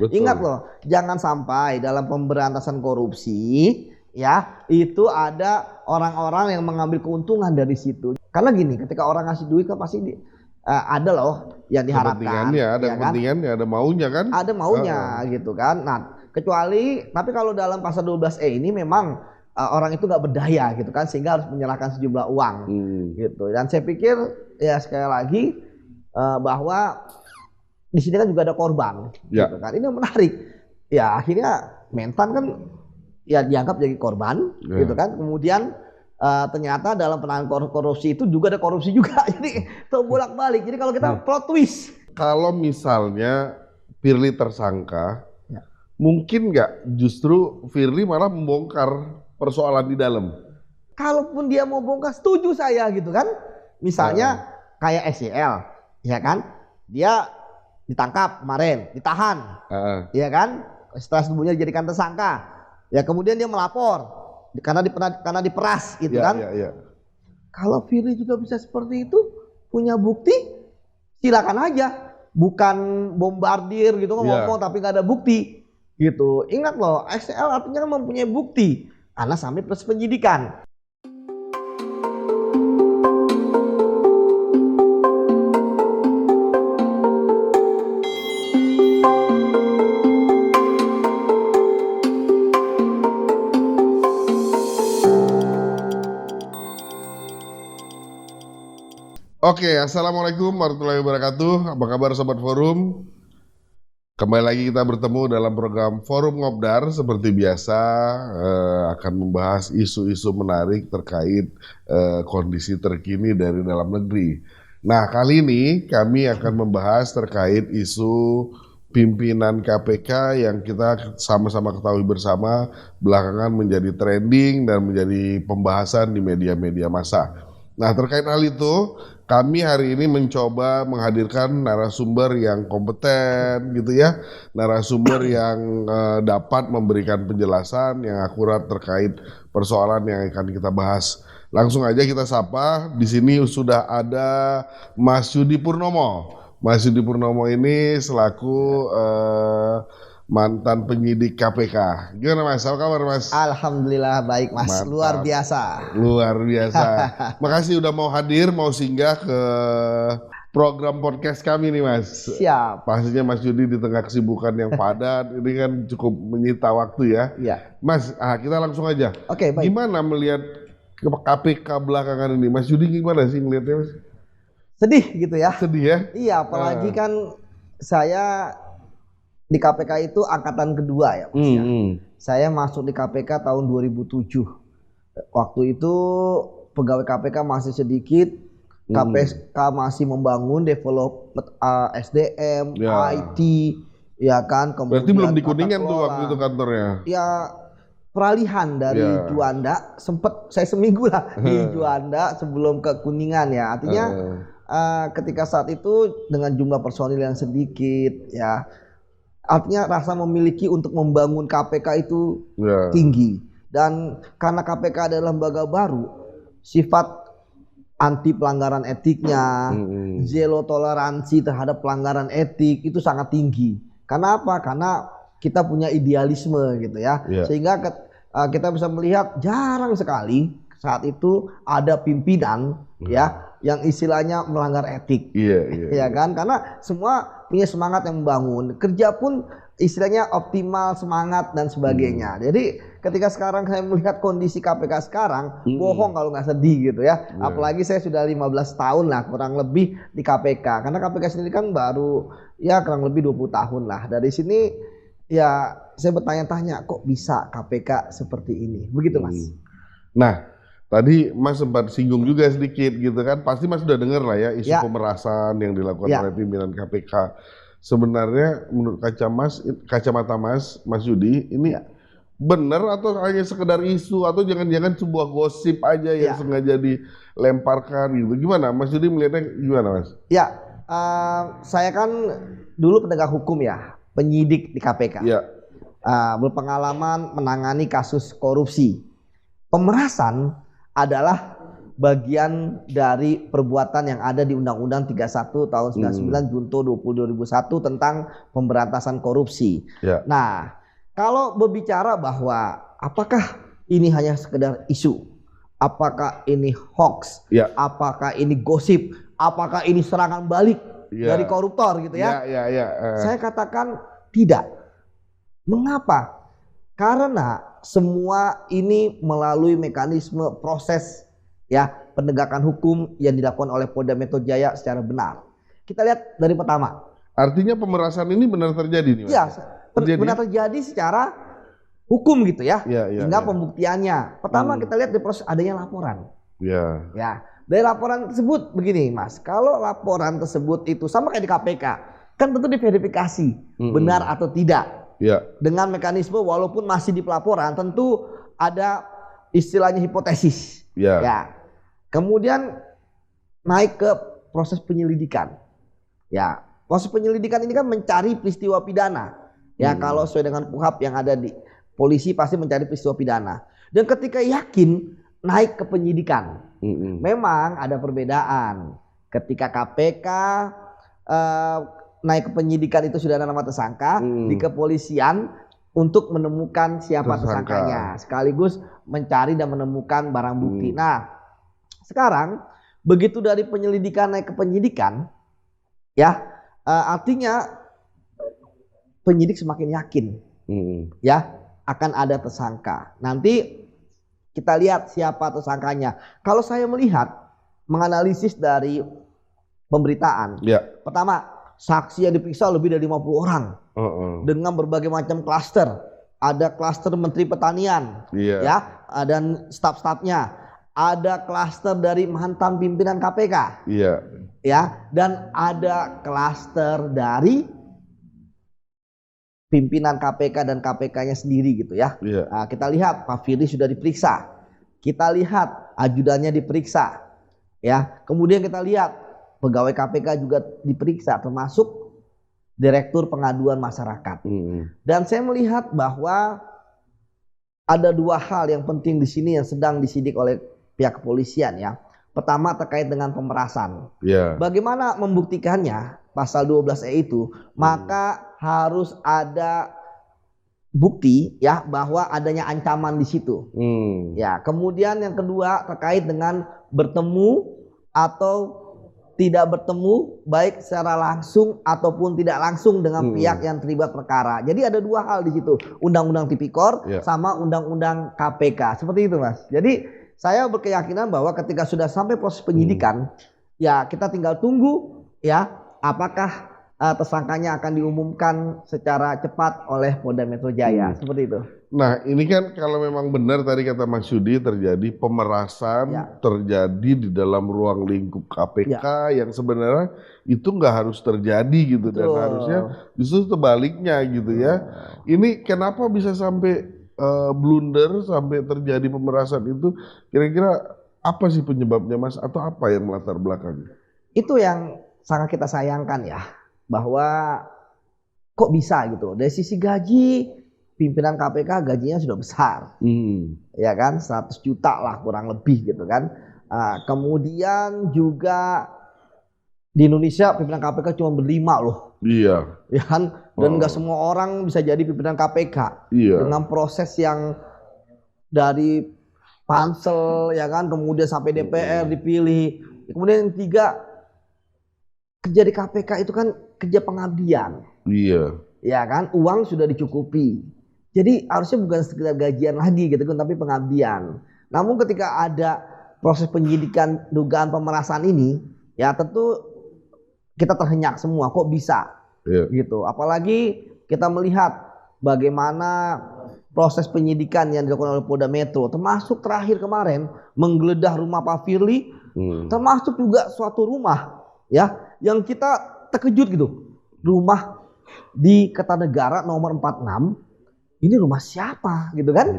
Betul. Ingat loh, jangan sampai dalam pemberantasan korupsi ya itu ada orang-orang yang mengambil keuntungan dari situ. Karena gini, ketika orang ngasih duit kan pasti ada loh yang diharapkan. Kepentingannya, ada ya kepentingannya, ada maunya kan? Ada maunya gitu kan. Nah, kecuali tapi kalau dalam pasal 12E ini memang orang itu nggak berdaya gitu kan, sehingga harus menyerahkan sejumlah uang gitu. Dan saya pikir ya sekali lagi bahwa di sini kan juga ada korban gitu kan. Ini menarik. Ya akhirnya Mentan kan ya dianggap jadi korban gitu kan. Kemudian ternyata dalam penanganan korupsi itu juga ada korupsi juga. Jadi bolak-balik. Jadi kalau kita plot twist. Kalau misalnya Firly tersangka, mungkin nggak justru Firly malah membongkar persoalan di dalam? Kalaupun dia mau bongkar, setuju saya gitu kan. Misalnya kayak SEL, ya kan? Dia ditangkap kemarin, ditahan, ya kan? Setelah sebelumnya dijadikan tersangka, ya kemudian dia melapor karena diperas, gitu kan? Kalau Firly juga bisa seperti itu, punya bukti, silakan aja. Bukan bombardir gitu ngomong tapi nggak ada bukti, gitu. Ingat loh, SEL artinya kan mempunyai bukti, karena sampai proses penyidikan. Oke, assalamualaikum warahmatullahi wabarakatuh. Apa kabar Sobat Forum? Kembali lagi kita bertemu dalam program Forum Ngobdar. Seperti biasa akan membahas isu-isu menarik terkait kondisi terkini dari dalam negeri. Nah, kali ini kami akan membahas terkait isu pimpinan KPK yang kita sama-sama ketahui bersama belakangan menjadi trending dan menjadi pembahasan di media-media massa. Nah, terkait hal itu, kami hari ini mencoba menghadirkan narasumber yang kompeten gitu ya, narasumber yang dapat memberikan penjelasan yang akurat terkait persoalan yang akan kita bahas. Langsung aja kita sapa. Di sini sudah ada Mas Yudi Purnomo. Mas Yudi Purnomo ini selaku mantan penyidik KPK. Gimana Mas? Apa kabar Mas? Alhamdulillah baik Mas. Mantap. Luar biasa. Luar biasa. Makasih udah mau hadir, mau singgah ke program podcast kami nih Mas. Siap. Pastinya Mas Yudi di tengah kesibukan yang padat, ini kan cukup menyita waktu ya. Iya. Mas, kita langsung aja. Oke, baik. Gimana melihat KPK belakangan ini? Mas Yudi gimana sih ngelihatnya Mas? Sedih gitu ya. Sedih ya? Iya, apalagi kan saya di KPK itu angkatan kedua ya Mas ya. Saya masuk di KPK tahun 2007. Waktu itu pegawai KPK masih sedikit, KPK masih membangun development SDM, IT, ya kan. Kemudian berarti belum di Kuningan tuh waktu itu kantornya? Ya peralihan dari Juanda, sempet saya seminggu lah di Juanda sebelum ke Kuningan ya. Artinya ketika saat itu dengan jumlah personil yang sedikit ya, artinya rasa memiliki untuk membangun KPK itu tinggi. Dan karena KPK adalah lembaga baru, sifat anti pelanggaran etiknya, zero toleransi terhadap pelanggaran etik itu sangat tinggi. Karena apa? Karena kita punya idealisme gitu ya. Sehingga kita bisa melihat jarang sekali saat itu ada pimpinan ya yang istilahnya melanggar etik. Ya kan? Karena semua punya semangat yang membangun. Kerja pun istilahnya optimal, semangat dan sebagainya. Jadi ketika sekarang saya melihat kondisi KPK sekarang, bohong kalau nggak sedih gitu ya. Apalagi saya sudah 15 tahun lah kurang lebih di KPK. Karena KPK sendiri kan baru ya kurang lebih 20 tahun lah. Dari sini ya saya bertanya-tanya kok bisa KPK seperti ini. Begitu Mas. Nah, tadi Mas sempat singgung juga sedikit gitu kan. Pasti Mas sudah dengar lah ya isu pemerasan yang dilakukan oleh pimpinan KPK. Sebenarnya menurut kacamata Mas Yudi ini benar atau hanya sekedar isu atau jangan-jangan sebuah gosip aja yang sengaja dilemparkan gitu. Gimana Mas Yudi melihatnya gimana Mas? Ya, saya kan dulu penegak hukum ya, penyidik di KPK. Berpengalaman menangani kasus korupsi. Pemerasan adalah bagian dari perbuatan yang ada di Undang-Undang 31 tahun 99 Junto 20 2001 tentang pemberantasan korupsi. Ya. Nah, kalau berbicara bahwa apakah ini hanya sekedar isu, apakah ini hoax, Ya. apakah ini gosip, apakah ini serangan balik dari koruptor gitu ya? Saya katakan tidak. Mengapa? Karena semua ini melalui mekanisme proses ya penegakan hukum yang dilakukan oleh Polda Metro Jaya secara benar. Kita lihat dari pertama. Artinya pemerasan ini benar terjadi nih, Mas? Iya, benar terjadi secara hukum gitu ya. Hingga pembuktiannya. Pertama kita lihat di proses adanya laporan. Ya. Dari laporan tersebut begini, Mas. Kalau laporan tersebut itu sama kayak di KPK, kan tentu diverifikasi benar atau tidak. Ya. Dengan mekanisme walaupun masih di pelaporan tentu ada istilahnya hipotesis. Ya. Kemudian naik ke proses penyelidikan. Ya, proses penyelidikan ini kan mencari peristiwa pidana. Ya, kalau sesuai dengan KUHP yang ada di polisi pasti mencari peristiwa pidana. Dan ketika yakin naik ke penyidikan. Memang ada perbedaan. Ketika KPK naik ke penyidikan itu sudah ada nama tersangka, di kepolisian untuk menemukan siapa tersangkanya, sekaligus mencari dan menemukan barang bukti. Nah, sekarang begitu dari penyelidikan naik ke penyidikan, ya artinya penyidik semakin yakin, ya akan ada tersangka. Nanti kita lihat siapa tersangkanya. Kalau saya melihat, menganalisis dari pemberitaan, pertama, saksi yang diperiksa lebih dari 50 orang dengan berbagai macam klaster. Ada klaster Menteri Pertanian, ya, dan staf-stafnya. Ada klaster dari mantan pimpinan KPK, ya, dan ada klaster dari pimpinan KPK dan KPK-nya sendiri gitu ya. Nah, kita lihat Pak Firly sudah diperiksa, kita lihat ajudannya diperiksa, ya. Kemudian kita lihat pegawai KPK juga diperiksa, termasuk Direktur Pengaduan Masyarakat. Dan saya melihat bahwa ada dua hal yang penting di sini yang sedang disidik oleh pihak kepolisian ya. Pertama terkait dengan pemerasan. Bagaimana membuktikannya? Pasal 12E itu, maka harus ada bukti ya bahwa adanya ancaman di situ. Ya, kemudian yang kedua terkait dengan bertemu atau tidak bertemu baik secara langsung ataupun tidak langsung dengan pihak yang terlibat perkara. Jadi ada dua hal di situ, Undang-Undang Tipikor sama Undang-Undang KPK. Seperti itu, Mas. Jadi saya berkeyakinan bahwa ketika sudah sampai proses penyidikan, ya kita tinggal tunggu ya apakah tersangkanya akan diumumkan secara cepat oleh Polda Metro Jaya. Seperti itu. Nah, ini kan kalau memang benar tadi kata Mas Yudi terjadi pemerasan, terjadi di dalam ruang lingkup KPK yang sebenarnya itu nggak harus terjadi gitu. Dan harusnya justru sebaliknya gitu ya. Ini kenapa bisa sampai blunder, sampai terjadi pemerasan itu? Kira-kira apa sih penyebabnya, Mas? Atau apa yang melatar belakangnya? Itu yang sangat kita sayangkan ya, bahwa kok bisa gitu. Dari sisi gaji, pimpinan KPK gajinya sudah besar, ya kan, 100 juta lah kurang lebih gitu kan. Kemudian juga di Indonesia pimpinan KPK cuma berlima loh, ya kan, dan nggak semua orang bisa jadi pimpinan KPK dengan proses yang dari pansel, ya kan, kemudian sampai DPR dipilih. Kemudian yang ketiga, kerja di KPK itu kan kerja pengabdian, ya kan, uang sudah dicukupi. Jadi harusnya bukan sekedar gajian lagi gitu kan, tapi pengabdian. Namun ketika ada proses penyidikan dugaan pemerasan ini, ya tentu kita terhenyak semua, kok bisa gitu. Apalagi kita melihat bagaimana proses penyidikan yang dilakukan oleh Polda Metro, termasuk terakhir kemarin menggeledah rumah Pak Firly, termasuk juga suatu rumah ya yang kita terkejut gitu. Rumah di Kertanegara nomor 46. Ini rumah siapa gitu kan?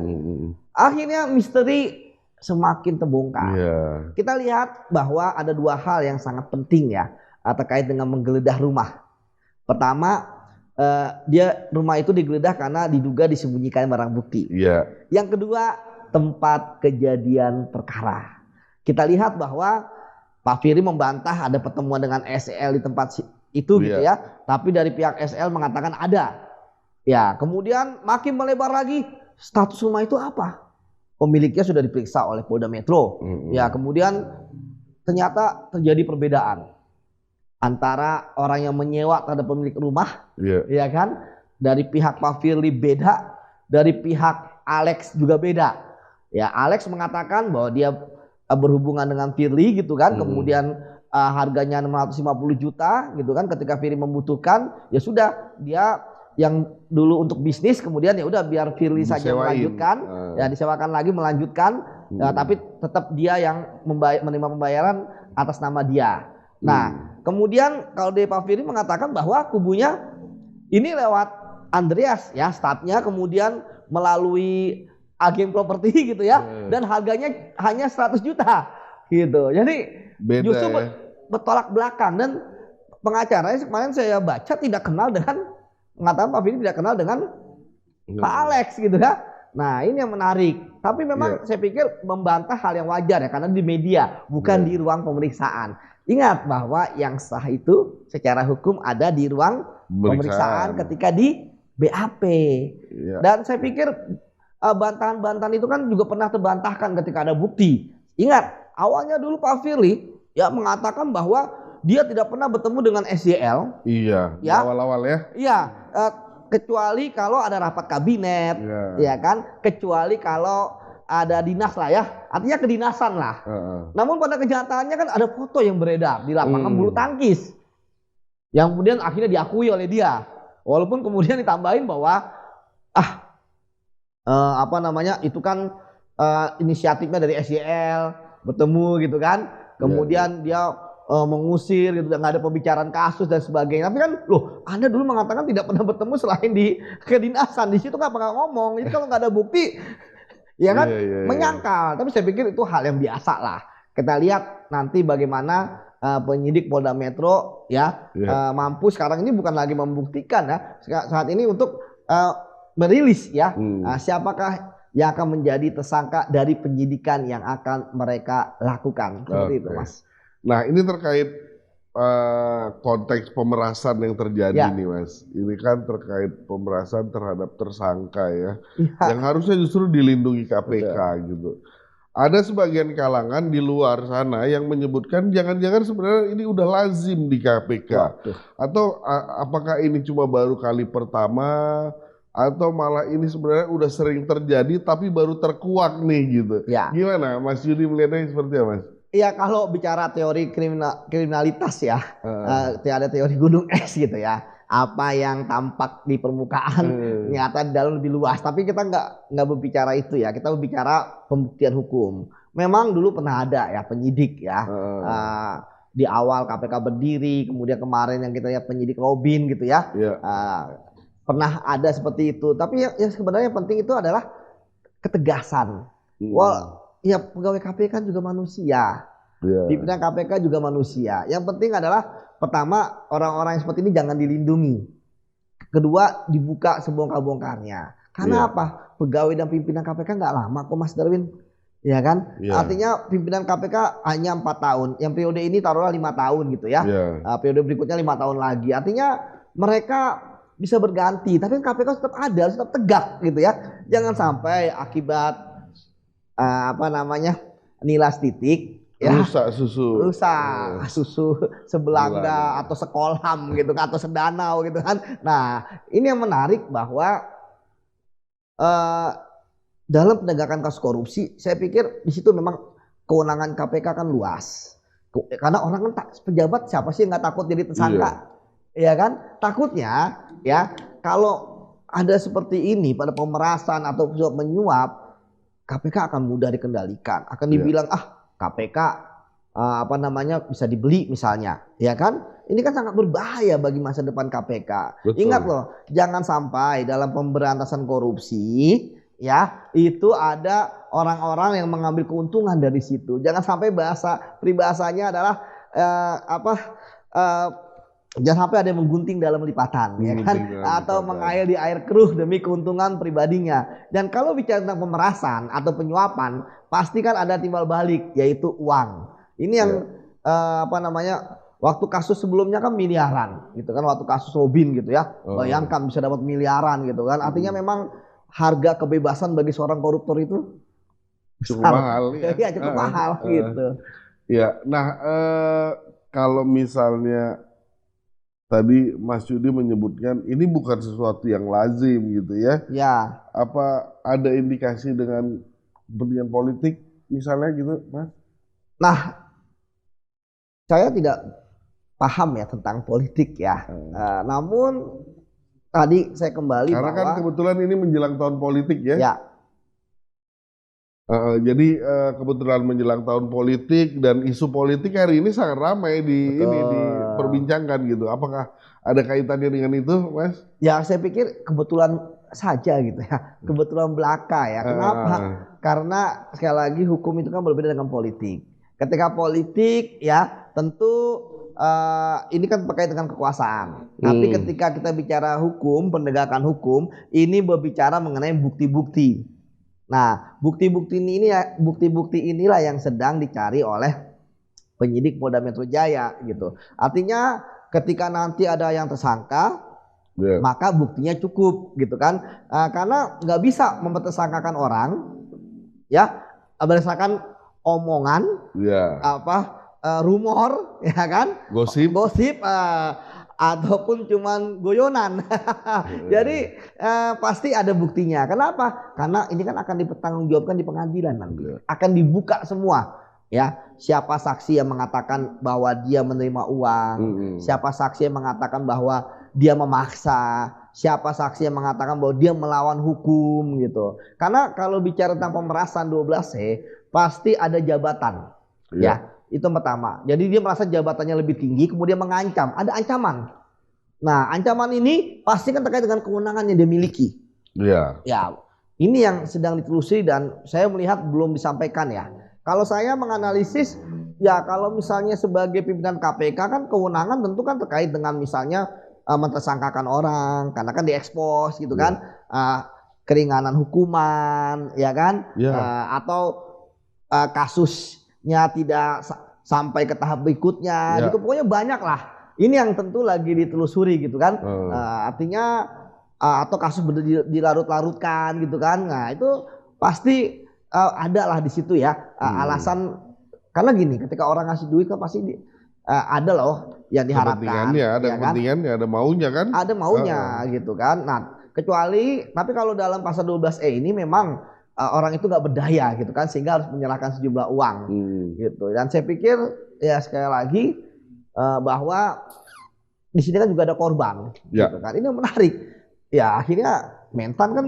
Akhirnya misteri semakin terbongkar. Kita lihat bahwa ada dua hal yang sangat penting ya terkait dengan menggeledah rumah. Pertama, rumah itu digeledah karena diduga disembunyikan barang bukti. Yang kedua, tempat kejadian perkara. kita lihat bahwa Pak Firly membantah ada pertemuan dengan SEL di tempat itu gitu ya. Tapi dari pihak SEL mengatakan ada. Ya, kemudian makin melebar lagi, status rumah itu apa? Pemiliknya sudah diperiksa oleh Polda Metro. Ya, kemudian ternyata terjadi perbedaan antara orang yang menyewa terhadap pemilik rumah, ya kan? Dari pihak Pak Firly beda, dari pihak Alex juga beda. Ya, Alex mengatakan bahwa dia berhubungan dengan Firly gitu kan, kemudian harganya 650 juta gitu kan, ketika Firly membutuhkan, ya sudah dia yang dulu untuk bisnis, kemudian ya udah biar Firly saja melanjutkan, ya disewakan lagi melanjutkan, ya, tapi tetap dia yang menerima pembayaran atas nama dia. Nah, kemudian kalau dari Pak Firly mengatakan bahwa kubunya ini lewat Andreas ya, stafnya, kemudian melalui agen properti gitu ya, dan harganya hanya 100 juta gitu. Jadi beda, justru bertolak belakang, dan pengacaranya kemarin saya baca tidak kenal dengan, mengatakan Pak Firly tidak kenal dengan Pak Alex gitu ya. Nah, ini yang menarik. Tapi memang saya pikir membantah hal yang wajar ya, karena di media, bukan di ruang pemeriksaan. Ingat bahwa yang sah itu secara hukum ada di ruang pemeriksaan ketika di BAP. Dan saya pikir bantahan-bantahan itu kan juga pernah terbantahkan ketika ada bukti. Ingat, awalnya dulu Pak Firly ya mengatakan bahwa dia tidak pernah bertemu dengan SYL. Iya, ya, awal-awal ya. Iya, kecuali kalau ada rapat kabinet, ya kan? Kecuali kalau ada dinas lah ya, artinya kedinasan lah. Namun pada kenyataannya kan ada foto yang beredar di lapangan bulu tangkis, yang kemudian akhirnya diakui oleh dia. Walaupun kemudian ditambahin bahwa itu kan inisiatifnya dari SYL bertemu gitu kan, kemudian dia mengusir gitu, nggak ada pembicaraan kasus dan sebagainya. Tapi kan loh, Anda dulu mengatakan tidak pernah bertemu selain di kedinasan, di situ kan pernah ngomong. Jadi kalau nggak ada bukti ya kan menyangkal. Tapi saya pikir itu hal yang biasa lah. Kita lihat nanti bagaimana penyidik Polda Metro mampu sekarang ini bukan lagi membuktikan ya, saat ini untuk merilis ya siapakah yang akan menjadi tersangka dari penyidikan yang akan mereka lakukan. Seperti itu, Mas. Nah, ini terkait konteks pemerasan yang terjadi nih, Mas. Ini kan terkait pemerasan terhadap tersangka ya, yang harusnya justru dilindungi KPK gitu. Ada sebagian kalangan di luar sana yang menyebutkan jangan-jangan sebenarnya ini udah lazim di KPK. Atau apakah ini cuma baru kali pertama, atau malah ini sebenarnya udah sering terjadi tapi baru terkuak nih gitu. Gimana Mas Yudi melihatnya seperti apa, Mas? Iya, kalau bicara teori kriminalitas ya, ada teori gunung es gitu ya. Apa yang tampak di permukaan ternyata di dalam lebih luas. Tapi kita nggak berbicara itu ya. Kita berbicara pembuktian hukum. Memang dulu pernah ada ya penyidik ya. Di awal KPK berdiri, kemudian kemarin yang kita lihat penyidik Robin gitu ya. Pernah ada seperti itu. Tapi yang sebenarnya penting itu adalah ketegasan. Ya pegawai KPK kan juga manusia. Pimpinan KPK juga manusia. Yang penting adalah pertama, orang-orang yang seperti ini jangan dilindungi. Kedua, dibuka sebongkar-bongkarnya. Karena apa? Pegawai dan pimpinan KPK nggak lama kok, Mas Darwin. Ya kan? Artinya pimpinan KPK hanya 4 tahun. Yang periode ini taruhlah 5 tahun gitu ya. Periode berikutnya 5 tahun lagi. Artinya mereka bisa berganti. Tapi KPK tetap ada, tetap tegak gitu ya. Jangan sampai akibat nilas titik rusak susu sebelanga atau sekolam gitu atau sedanau gitu kan. Nah, ini yang menarik bahwa dalam penegakan kasus korupsi, saya pikir di situ memang kewenangan KPK kan luas. Karena orang kan pejabat siapa sih yang nggak takut jadi tersangka, ya kan? Takutnya ya kalau ada seperti ini pada pemerasan atau suap menyuap, KPK akan mudah dikendalikan, akan dibilang KPK bisa dibeli misalnya, ya kan? Ini kan sangat berbahaya bagi masa depan KPK. Ingat loh, jangan sampai dalam pemberantasan korupsi ya itu ada orang-orang yang mengambil keuntungan dari situ. Jangan sampai peribahasanya adalah Jangan sampai ada yang menggunting dalam lipatan, ya kan? Atau mengalir di air keruh demi keuntungan pribadinya. Dan kalau bicara tentang pemerasan atau penyuapan, pasti kan ada timbal balik, yaitu uang. Ini yang waktu kasus sebelumnya kan miliaran, gitu kan? Waktu kasus Robin gitu ya, bayangkan bisa dapat miliaran gitu kan? Artinya memang harga kebebasan bagi seorang koruptor itu cukup mahal, ya. Ya, cukup mahal gitu. Ya, nah kalau misalnya tadi Mas Yudi menyebutkan ini bukan sesuatu yang lazim gitu ya. Ya. Apa ada indikasi dengan kepentingan politik misalnya gitu, Mas? Nah, saya tidak paham ya tentang politik ya. Namun tadi saya kembali karena kan kebetulan ini menjelang tahun politik ya. Ya. Jadi kebetulan menjelang tahun politik dan isu politik hari ini sangat ramai diperbincangkan gitu. Apakah ada kaitannya dengan itu, Mas? Ya, saya pikir kebetulan saja gitu ya. Kebetulan belaka ya. Kenapa? Karena sekali lagi hukum itu kan berbeda dengan politik. Ketika politik ya tentu ini kan terkait dengan kekuasaan. Tapi ketika kita bicara hukum, penegakan hukum, ini berbicara mengenai bukti-bukti. Nah, bukti-bukti inilah yang sedang dicari oleh penyidik Polda Metro Jaya gitu. Artinya ketika nanti ada yang tersangka, maka buktinya cukup gitu kan. Karena nggak bisa mempersangkakan orang ya berdasarkan omongan, rumor, ya kan, gosip, ataupun cuman goyonan. Jadi pasti ada buktinya. Kenapa? Karena ini kan akan dipertanggungjawabkan di pengadilan nanti. Akan dibuka semua. Ya, siapa saksi yang mengatakan bahwa dia menerima uang, siapa saksi yang mengatakan bahwa dia memaksa, siapa saksi yang mengatakan bahwa dia melawan hukum gitu. Karena kalau bicara tentang pemerasan 12C, pasti ada jabatan. Ya. Itu pertama. Jadi dia merasa jabatannya lebih tinggi, kemudian mengancam. Ada ancaman. Nah, ancaman ini pasti kan terkait dengan kewenangan yang dia miliki. Iya. Ya, ini yang sedang ditelusuri dan saya melihat belum disampaikan ya. Kalau saya menganalisis, ya kalau misalnya sebagai pimpinan KPK kan kewenangan tentu kan terkait dengan misalnya mentersangkakan orang, karena kan diekspos gitu kan, keringanan hukuman, ya kan, atau kasusnya tidak sampai ke tahap berikutnya, gitu. Pokoknya banyak lah. Ini yang tentu lagi ditelusuri gitu kan. Artinya atau kasus dilarut-larutkan gitu kan. Nah itu pasti ada lah di situ ya alasan. Karena gini, ketika orang ngasih duit kan pasti ada loh yang diharapkan. Ada kepentingannya, ada maunya kan? Ada maunya gitu kan. Nah kecuali, tapi kalau dalam pasal 12E ini memang orang itu nggak berdaya gitu kan, sehingga harus menyerahkan sejumlah uang gitu. Dan saya pikir ya sekali lagi bahwa di sini kan juga ada korban, gitu kan. Ini menarik. Ya akhirnya Mentan kan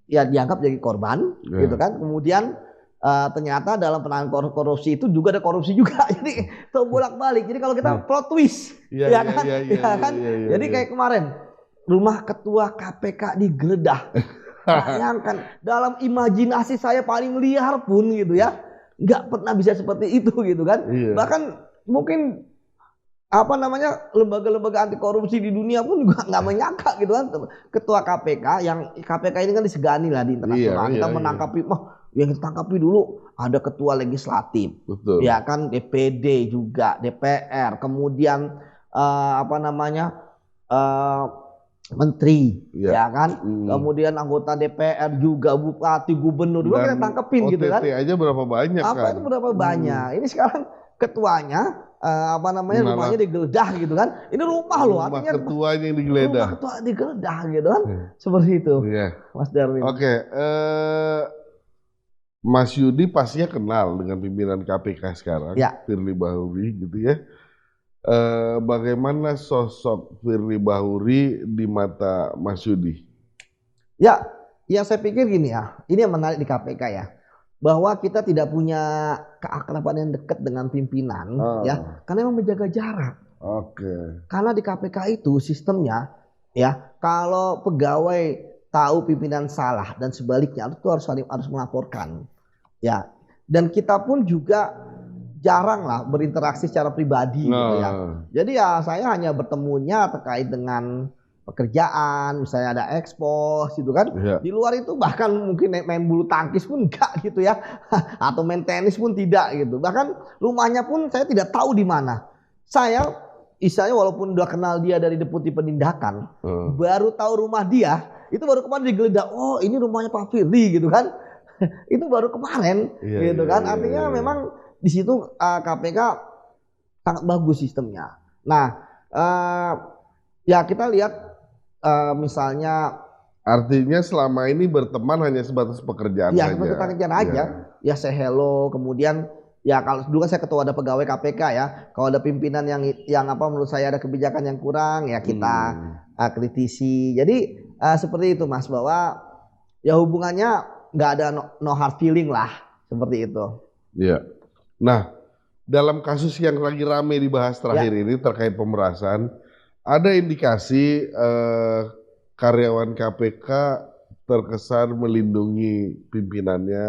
ya dianggap jadi korban, gitu kan. Kemudian ternyata dalam penanganan korupsi itu juga ada korupsi juga. Jadi bolak-balik. Jadi kalau kita plot twist, ya kan. Jadi kayak kemarin rumah ketua KPK digeledah. Bayangkan, dalam imajinasi saya paling liar pun gitu ya, nggak pernah bisa seperti itu gitu kan. Bahkan mungkin lembaga-lembaga anti korupsi di dunia pun juga nggak menyangka gitu kan, ketua KPK, yang KPK ini kan disegani lah di internasional. Kita menangkapi, yang ditangkapi dulu ada ketua legislatif, ya kan, DPD juga, DPR, kemudian menteri, ya kan, kemudian anggota DPR juga, bupati, gubernur juga kita tangkepin gitu kan. OTT aja berapa banyak kan? Itu berapa banyak? Ini sekarang ketuanya rumahnya digeledah gitu kan. Ini rumah loh, artinya ketuanya yang digeledah. Rumah ketua digeledah gitu kan. Seperti itu. Mas Darwin. Oke, Mas Yudi pastinya kenal dengan pimpinan KPK sekarang, Firly Bahuri gitu ya. Bagaimana sosok Firly Bahuri di mata Mas Yudi? Ya saya pikir gini ya, ini yang menarik di KPK ya, bahwa kita tidak punya keakraban yang dekat dengan pimpinan, ya, karena memang menjaga jarak. Karena di KPK itu sistemnya, ya, kalau pegawai tahu pimpinan salah dan sebaliknya itu harus melaporkan, ya. Dan kita pun juga jarang lah berinteraksi secara pribadi gitu ya. Jadi ya saya hanya bertemunya terkait dengan pekerjaan, misalnya ada ekspos gitu kan. Di luar itu bahkan mungkin main bulu tangkis pun enggak gitu ya. Atau main tenis pun tidak gitu. Bahkan rumahnya pun saya tidak tahu di mana. Saya istilahnya walaupun udah kenal dia dari Deputi Penindakan, baru tahu rumah dia, itu baru kemarin digeledah. Oh, ini rumahnya Pak Firly gitu kan. Itu baru kemarin gitu kan. Artinya memang di situ KPK sangat bagus sistemnya. Nah, ya kita lihat misalnya, artinya selama ini berteman hanya sebatas pekerjaan ya, saja. sebatas pekerjaan aja. Ya say hello, kemudian ya kalau dulu kan saya ketua ada pegawai KPK ya. Kalau ada pimpinan yang apa menurut saya ada kebijakan yang kurang ya kita kritisi. Jadi seperti itu Mas, bahwa ya hubungannya nggak ada no hard feeling lah seperti itu. Iya. Nah, dalam kasus yang lagi rame dibahas terakhir ini terkait pemerasan, ada indikasi karyawan KPK terkesan melindungi pimpinannya,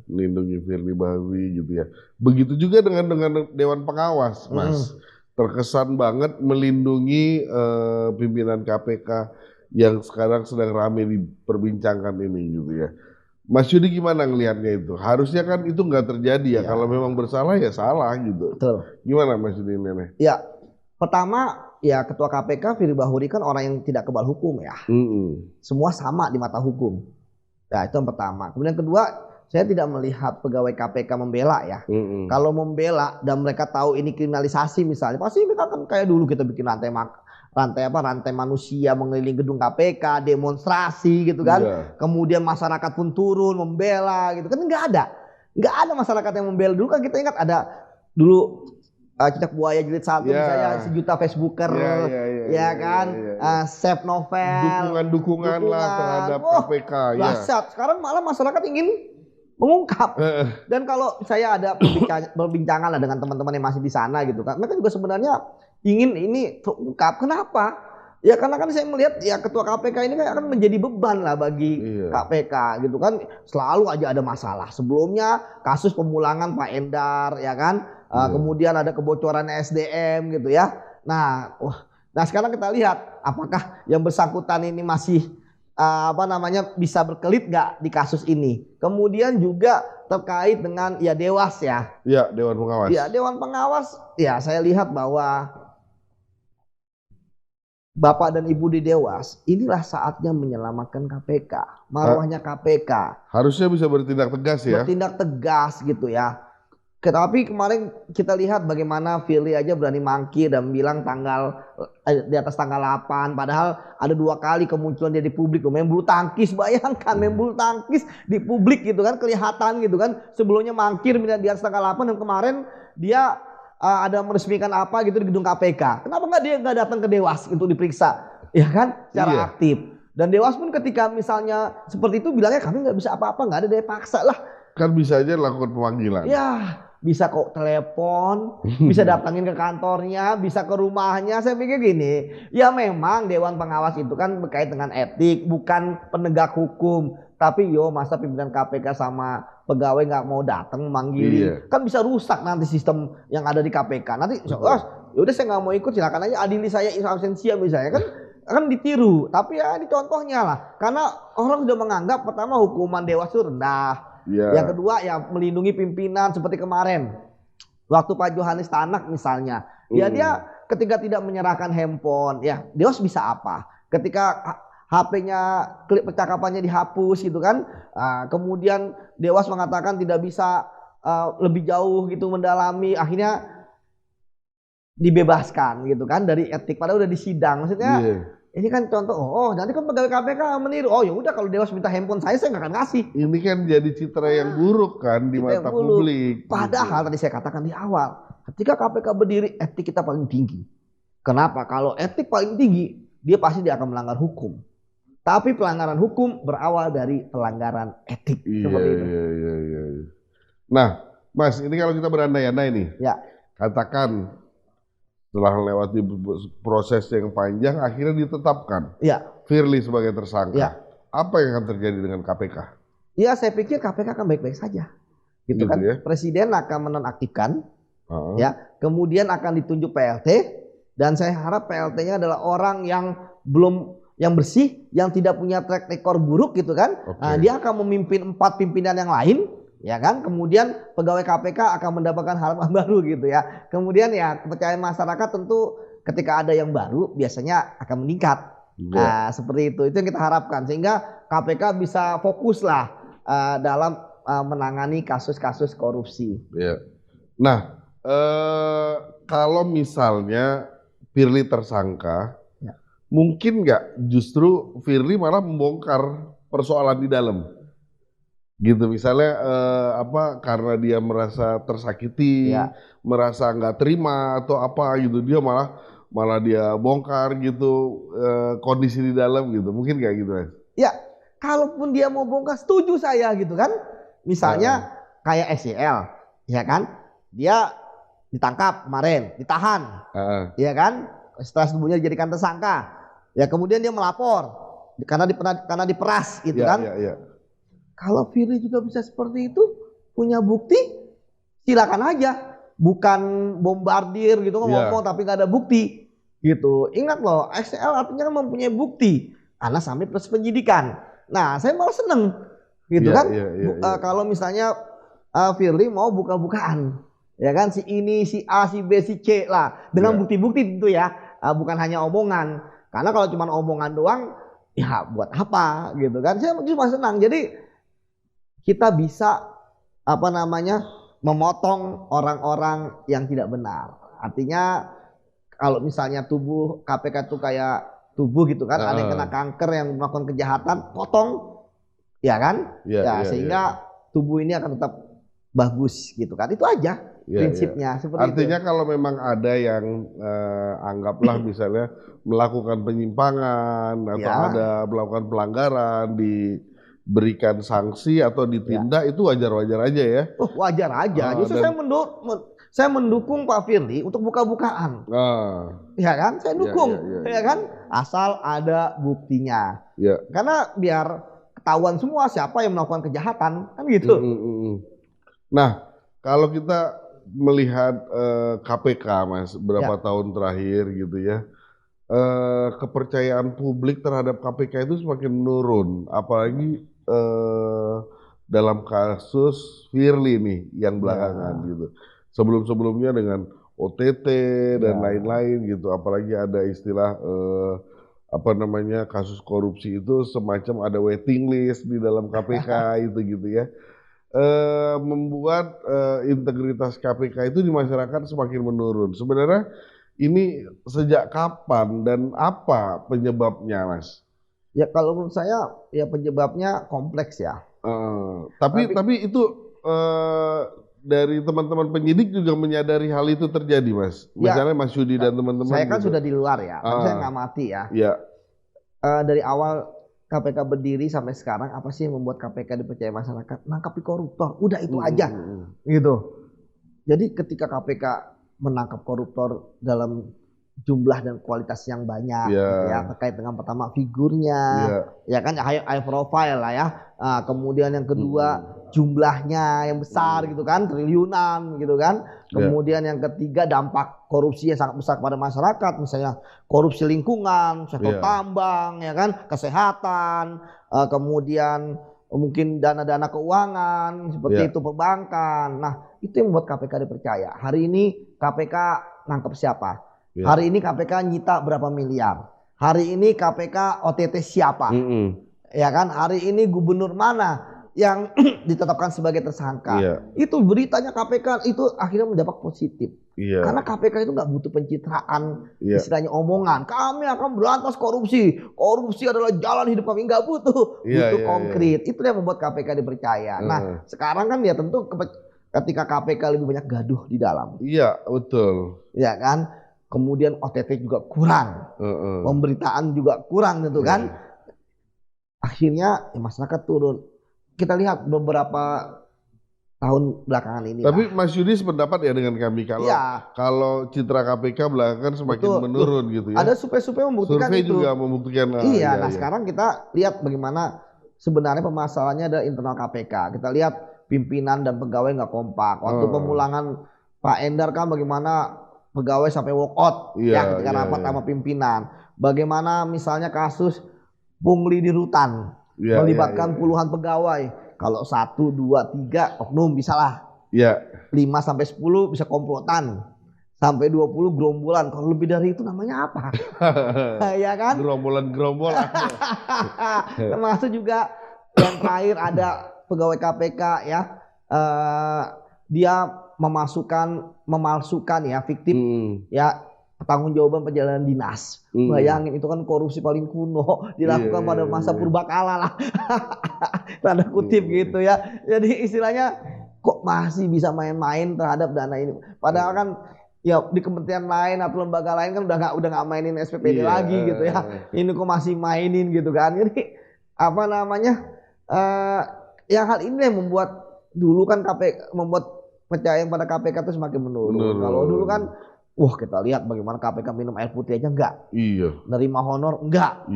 melindungi Firly Bahuri gitu ya. Begitu juga dengan Dewan Pengawas, Mas. Terkesan banget melindungi pimpinan KPK yang sekarang sedang rame diperbincangkan ini gitu ya. Mas Yudi gimana ngelihatnya itu? Harusnya kan itu nggak terjadi ya. Kalau memang bersalah ya salah gitu. Betul. Gimana Mas Yudi ini? Ya, pertama ya ketua KPK Firly Bahuri kan orang yang tidak kebal hukum ya. Semua sama di mata hukum. Ya itu yang pertama. Kemudian kedua, saya tidak melihat pegawai KPK membela ya. Kalau membela dan mereka tahu ini kriminalisasi misalnya, pasti mereka akan kayak dulu kita bikin rantai manusia mengelilingi gedung KPK, demonstrasi gitu kan. Kemudian masyarakat pun turun membela gitu kan. Nggak ada masyarakat yang membela. Dulu kan kita ingat ada dulu Cicak Buaya jilid 1 misalnya 1 juta Facebooker ya kan, save novel, dukungan lah terhadap KPK. Dahsyat. Sekarang malah masyarakat ingin mengungkap. Dan kalau saya ada perbincangan lah dengan teman-teman yang masih di sana gitu kan, mereka juga sebenarnya ingin ini terungkap. Kenapa? Ya karena kan saya melihat ya ketua KPK ini kan akan menjadi beban lah bagi KPK gitu kan. Selalu aja ada masalah. Sebelumnya kasus pemulangan Pak Endar ya kan. Kemudian ada kebocoran SDM gitu ya. Nah sekarang kita lihat apakah yang bersangkutan ini masih bisa berkelit nggak di kasus ini. Kemudian juga terkait dengan ya Dewas ya. Ya, Dewan Pengawas. Ya, Dewan Pengawas ya saya lihat bahwa Bapak dan Ibu di Dewas, inilah saatnya menyelamatkan KPK, marwahnya KPK. Harusnya bisa bertindak tegas ya. Bertindak tegas gitu ya. Tapi kemarin kita lihat bagaimana Firly aja berani mangkir dan bilang di atas tanggal 8. Padahal ada 2 kali kemunculan dia di publik. Main bulu tangkis, bayangkan main bulu tangkis di publik gitu kan. Kelihatan gitu kan. Sebelumnya mangkir di atas tanggal 8 dan kemarin dia ada meresmikan apa gitu di gedung KPK. Kenapa dia nggak datang ke Dewas untuk diperiksa? Ya kan? Secara aktif. Dan Dewas pun ketika misalnya seperti itu bilangnya kami nggak bisa apa-apa, nggak ada daya paksa lah. Kan bisa aja lakukan pemanggilan. Ya. Bisa kok telepon, bisa datangin ke kantornya, bisa ke rumahnya. Saya pikir gini, ya memang Dewan Pengawas itu kan berkait dengan etik, bukan penegak hukum. Tapi masa pimpinan KPK sama pegawai nggak mau datang memanggili, kan bisa rusak nanti sistem yang ada di KPK. Nanti, yaudah saya nggak mau ikut, silakan aja adili saya absensia misalnya kan ditiru. Tapi ya ini contohnya lah, karena orang sudah menganggap pertama hukuman Dewas itu rendah. Yang kedua ya melindungi pimpinan seperti kemarin waktu Pak Johanes Tanak misalnya dia ketika tidak menyerahkan handphone ya Dewas bisa apa ketika HP-nya klip percakapannya dihapus gitu kan, kemudian Dewas mengatakan tidak bisa lebih jauh gitu mendalami, akhirnya dibebaskan gitu kan dari etik padahal udah disidang. Maksudnya ini kan contoh, nanti kan pegawai KPK meniru, ya udah kalau Dewas minta handphone saya nggak akan kasih. Ini kan jadi citra yang buruk kan di mata publik. Padahal tadi saya katakan di awal, ketika KPK berdiri etik kita paling tinggi. Kenapa? Kalau etik paling tinggi, dia akan melanggar hukum. Tapi pelanggaran hukum berawal dari pelanggaran etik. Seperti itu. Iya. Nah, Mas, ini kalau kita berandai-andai nih, katakan setelah melewati proses yang panjang, akhirnya ditetapkan Firly sebagai tersangka. Apa yang akan terjadi dengan KPK? Ya, saya pikir KPK akan baik-baik saja, gitu kan. Ya? Presiden akan menonaktifkan Ya, kemudian akan ditunjuk PLT, dan saya harap PLT-nya adalah orang yang bersih, yang tidak punya track record buruk gitu kan. Nah, dia akan memimpin 4 pimpinan yang lain, ya kan. Kemudian pegawai KPK akan mendapatkan harapan baru gitu ya. Kemudian ya kepercayaan masyarakat tentu ketika ada yang baru biasanya akan meningkat. Nah, seperti itu yang kita harapkan sehingga KPK bisa fokus lah dalam menangani kasus-kasus korupsi. Ya. Nah, kalau misalnya Firly tersangka, mungkin nggak justru Firly malah membongkar persoalan di dalam, gitu misalnya karena dia merasa tersakiti, merasa nggak terima atau apa gitu, dia malah dia bongkar gitu kondisi di dalam gitu, mungkin kayak gitu Mas? Ya, kalaupun dia mau bongkar setuju saya gitu kan, misalnya kayak SEL, ya kan, dia ditangkap kemarin, ditahan, ya kan, setelah sebelumnya dijadikan tersangka, ya kemudian dia melapor karena diperas gitu kan. Kalau Firly juga bisa seperti itu, punya bukti, silakan aja, bukan bombardir gitu ngomong tapi nggak ada bukti gitu. Ingat loh, SEL artinya kan mempunyai bukti karena sampai proses penyidikan. Nah, saya malah seneng gitu kan. Kalau misalnya Firly mau buka-bukaan, ya kan, si ini, si A, si B, si C lah, dengan bukti-bukti tentu ya, bukan hanya omongan. Karena kalau cuma omongan doang, ya buat apa gitu kan? Saya cuma senang. Jadi kita bisa memotong orang-orang yang tidak benar. Artinya kalau misalnya tubuh KPK itu kayak tubuh gitu kan, ada yang kena kanker, yang melakukan kejahatan, potong, ya kan? Sehingga tubuh ini akan tetap bagus gitu kan. Itu aja. Prinsipnya seperti artinya itu. Kalau memang ada yang anggaplah misalnya melakukan penyimpangan atau ada melakukan pelanggaran, diberikan sanksi atau ditindak, itu wajar-wajar aja ya. Wajar aja. Justru saya mendukung Pak Firly untuk buka-bukaan. Ya kan, saya dukung, ya kan, asal ada buktinya. Karena biar ketahuan semua siapa yang melakukan kejahatan, kan gitu. Nah, kalau kita melihat KPK Mas berapa tahun terakhir gitu ya, kepercayaan publik terhadap KPK itu semakin menurun, apalagi dalam kasus Firly nih yang belakangan gitu. Sebelum-sebelumnya dengan OTT dan lain-lain gitu, apalagi ada istilah kasus korupsi itu semacam ada waiting list di dalam KPK itu gitu ya. Membuat integritas KPK itu di masyarakat semakin menurun. Sebenarnya ini sejak kapan dan apa penyebabnya, Mas? Ya kalau menurut saya ya penyebabnya kompleks ya. Tapi itu dari teman-teman penyidik juga menyadari hal itu terjadi, Mas. Misalnya Mas Yudi dan teman-teman. Saya kan sudah di luar ya, kan saya nggak mati ya. Dari awal KPK berdiri sampai sekarang, apa sih yang membuat KPK dipercaya masyarakat? Nangkapi koruptor, udah itu aja, gitu. Jadi ketika KPK menangkap koruptor dalam jumlah dan kualitas yang banyak, gitu ya, terkait dengan pertama figurnya, ya kan, high profile lah ya. Kemudian yang kedua jumlahnya yang besar gitu kan, triliunan gitu kan. Kemudian yang ketiga dampak korupsi yang sangat besar kepada masyarakat, misalnya korupsi lingkungan, sektor tambang, ya kan, kesehatan, kemudian mungkin dana-dana keuangan seperti itu, perbankan. Nah, itu yang membuat KPK dipercaya. Hari ini KPK nangkep siapa? Hari ini KPK nyita berapa miliar? Hari ini KPK OTT siapa? Ya kan? Hari ini gubernur mana yang ditetapkan sebagai tersangka? Itu beritanya KPK itu akhirnya mendapat positif. Karena KPK itu nggak butuh pencitraan, istilahnya omongan. Kami akan berantas korupsi. Korupsi adalah jalan hidup kami. Nggak butuh, butuh konkret. Itu yang membuat KPK dipercaya. Nah, sekarang kan ya tentu ketika KPK lebih banyak gaduh di dalam. Iya, betul. Ya kan? Kemudian OTT juga kurang, pemberitaan juga kurang gitu kan. Akhirnya masyarakat turun. Kita lihat beberapa tahun belakangan ini. Tapi Mas Yudi sependapat ya dengan kami kalau citra KPK belakangan semakin menurun gitu ya. Ada survei membuktikan survei itu. juga membuktikan. Sekarang kita lihat bagaimana sebenarnya permasalahannya ada internal KPK. Kita lihat pimpinan dan pegawai nggak kompak. Waktu pemulangan Pak Endar kan bagaimana pegawai sampai walk out ya ketika rapat sama pimpinan. Bagaimana misalnya kasus pungli di rutan melibatkan puluhan pegawai. Kalau 1, 2, 3 oknum bisa lah. 5 sampai 10 bisa komplotan. Sampai 20 gerombolan. Kalau lebih dari itu namanya apa? Ya kan? Gerombolan. Termasuk juga yang terakhir ada pegawai KPK ya. Dia memalsukan ya fiktif ya pertanggungjawaban perjalanan dinas. Bayangin itu kan korupsi paling kuno dilakukan pada masa purbakala lah. Tanda kutip gitu ya. Jadi istilahnya kok masih bisa main-main terhadap dana ini. Padahal kan ya di kementerian lain atau lembaga lain kan udah nggak mainin SPPD lagi gitu ya. Ini kok masih mainin gitu kan. Jadi apa namanya? Yang hal ini yang membuat dulu kan KPK membuat percaya pada KPK itu semakin menurun. Kalau dulu kan, wah kita lihat bagaimana KPK minum air putih aja enggak. Nerima honor enggak.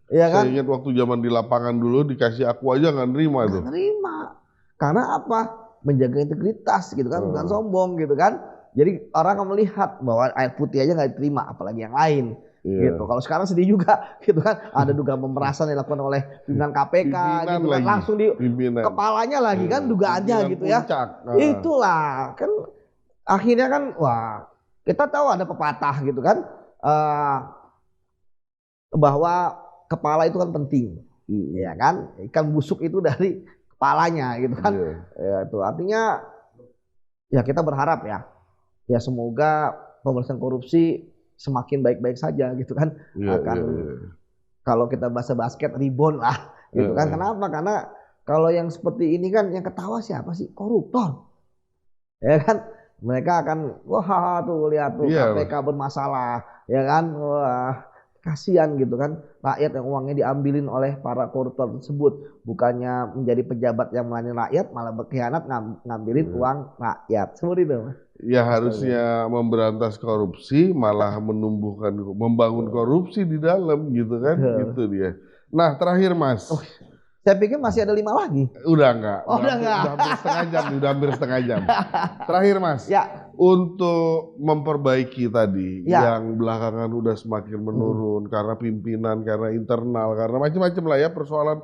Iya kan? Saya ingat waktu zaman di lapangan dulu dikasih aku aja nggak nerima tuh. Nerima. Karena apa? Menjaga integritas gitu kan, bukan sombong gitu kan. Jadi orang akan melihat bahwa air putih aja nggak diterima, apalagi yang lain. Gitu. Kalau sekarang sedih juga, gitu kan? Ada dugaan pemerasan yang dilakukan oleh pimpinan KPK, gitu kan? Langsung di kepalanya lagi kan dugaannya gitu ya. Itulah kan akhirnya kan, wah kita tahu ada pepatah gitu kan, bahwa kepala itu kan penting, ya kan? Ikan busuk itu dari kepalanya, gitu kan? Ya, itu artinya ya kita berharap ya semoga pemberantasan korupsi semakin baik-baik saja gitu kan. Kalau kita bahasa basket rebound lah gitu kan. Kenapa? Karena kalau yang seperti ini kan yang ketawa siapa sih? Koruptor. Ya kan? Mereka akan wah tuh lihat tuh KPK bermasalah ya kan. Wah, kasihan gitu kan. Rakyat yang uangnya diambilin oleh para koruptor tersebut, bukannya menjadi pejabat yang melayani rakyat malah berkhianat ngambilin uang rakyat. Seperti itu. Ya harusnya memberantas korupsi malah membangun korupsi di dalam gitu kan. Gitu dia. Nah terakhir Mas. Saya pikir masih ada 5 lagi. Udah enggak. Udah hampir setengah jam. Terakhir Mas. Untuk memperbaiki tadi yang belakangan udah semakin menurun karena pimpinan, karena internal, karena macam-macam lah ya persoalan.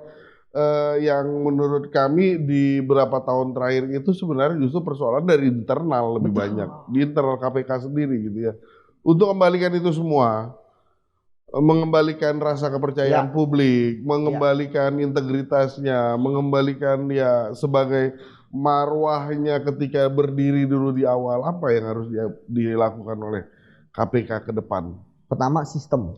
Yang menurut kami di beberapa tahun terakhir itu sebenarnya justru persoalan dari internal lebih banyak, di internal KPK sendiri gitu ya. Untuk kembalikan itu semua, mengembalikan rasa kepercayaan publik, mengembalikan integritasnya, mengembalikan ya sebagai marwahnya ketika berdiri dulu di awal, apa yang harus dilakukan oleh KPK ke depan? Pertama, sistem.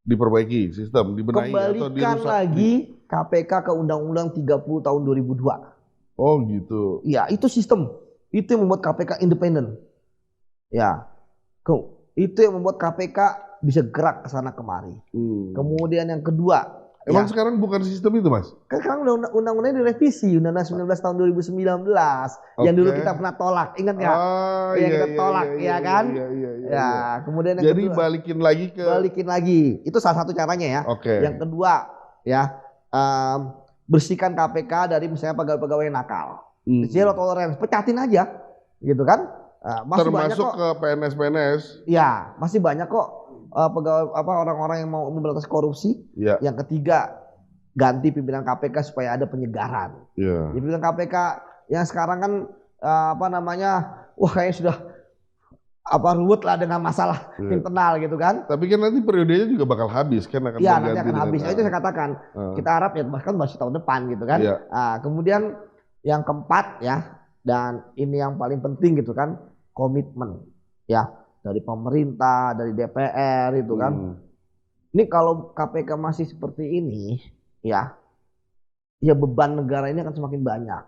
Diperbaiki sistem, dibenahi atau dirusak. Kembalikan lagi KPK ke Undang-Undang 30 tahun 2002. Oh gitu. Ya itu sistem. Itu yang membuat KPK independen. Ya, itu yang membuat KPK bisa gerak ke sana kemari. Kemudian yang kedua. Emang sekarang bukan sistem itu Mas? Sekarang undang-undangnya direvisi, Undang-Undang 19 tahun 2019. Yang dulu kita pernah tolak, ingat nggak? Yang kita tolak, ya kan? Ya, kemudian yang kedua. Balikin lagi. Itu salah satu caranya ya. Yang kedua, ya bersihkan KPK dari misalnya pegawai-pegawai nakal. Zero tolerance, pecatin aja, gitu kan? Masih termasuk banyak kok, ke PNS-PNS. Ya, masih banyak kok pegawai orang-orang yang mau memberantas korupsi. Yang ketiga, ganti pimpinan KPK supaya ada penyegaran. Pimpinan KPK yang sekarang kan wah kayaknya sudah ruwet lah dengan masalah internal gitu kan. Tapi kan nanti periodenya juga bakal habis kan, akan nanti akan habis. Itu saya katakan. Kita harap ya bahkan masih tahun depan gitu kan. Kemudian yang keempat ya, dan ini yang paling penting gitu kan, komitmen ya. Dari pemerintah, dari DPR itu kan. Ini kalau KPK masih seperti ini, ya beban negara ini akan semakin banyak.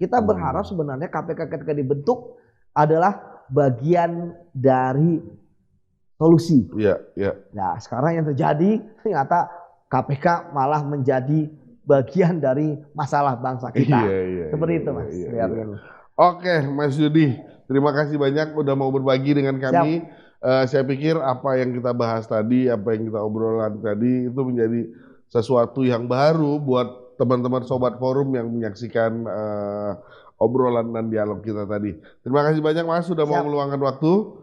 Kita berharap sebenarnya KPK ketika dibentuk adalah bagian dari solusi. Nah, sekarang yang terjadi ternyata KPK malah menjadi bagian dari masalah bangsa kita. Seperti itu Mas. Oke, Mas Yudi. Terima kasih banyak udah mau berbagi dengan kami. Saya pikir apa yang kita bahas tadi, apa yang kita obrolan tadi itu menjadi sesuatu yang baru buat teman-teman sobat forum yang menyaksikan obrolan dan dialog kita tadi. Terima kasih banyak Mas sudah mau meluangkan waktu.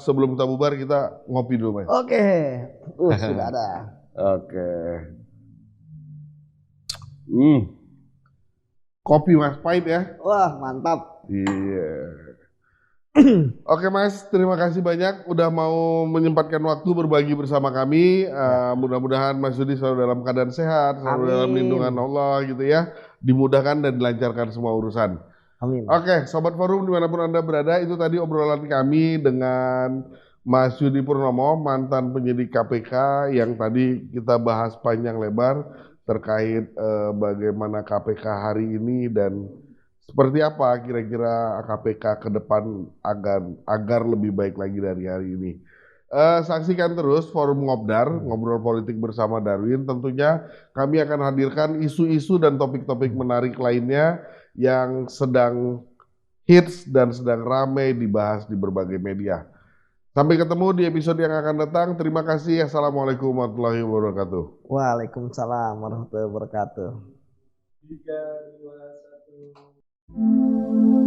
Sebelum kita bubar kita ngopi dulu Mas. Oke, sudah ada. Oke. Kopi Mas pahit ya? Wah mantap. Iya. Oke Mas, terima kasih banyak udah mau menyempatkan waktu berbagi bersama kami. Mudah-mudahan Mas Yudi selalu dalam keadaan sehat, selalu dalam lindungan Allah gitu ya. Dimudahkan dan dilancarkan semua urusan. Amin. Oke, Sobat Forum dimanapun Anda berada, itu tadi obrolan kami dengan Mas Yudi Purnomo, mantan penyidik KPK yang tadi kita bahas panjang lebar terkait bagaimana KPK hari ini dan seperti apa kira-kira KPK ke depan agar lebih baik lagi dari hari ini. Saksikan terus Forum Ngobdar, ngobrol politik bersama Darwin. Tentunya kami akan hadirkan isu-isu dan topik-topik menarik lainnya yang sedang hits dan sedang ramai dibahas di berbagai media. Sampai ketemu di episode yang akan datang. Terima kasih. Assalamualaikum warahmatullahi wabarakatuh. Waalaikumsalam warahmatullahi wabarakatuh. 3, 2, 1.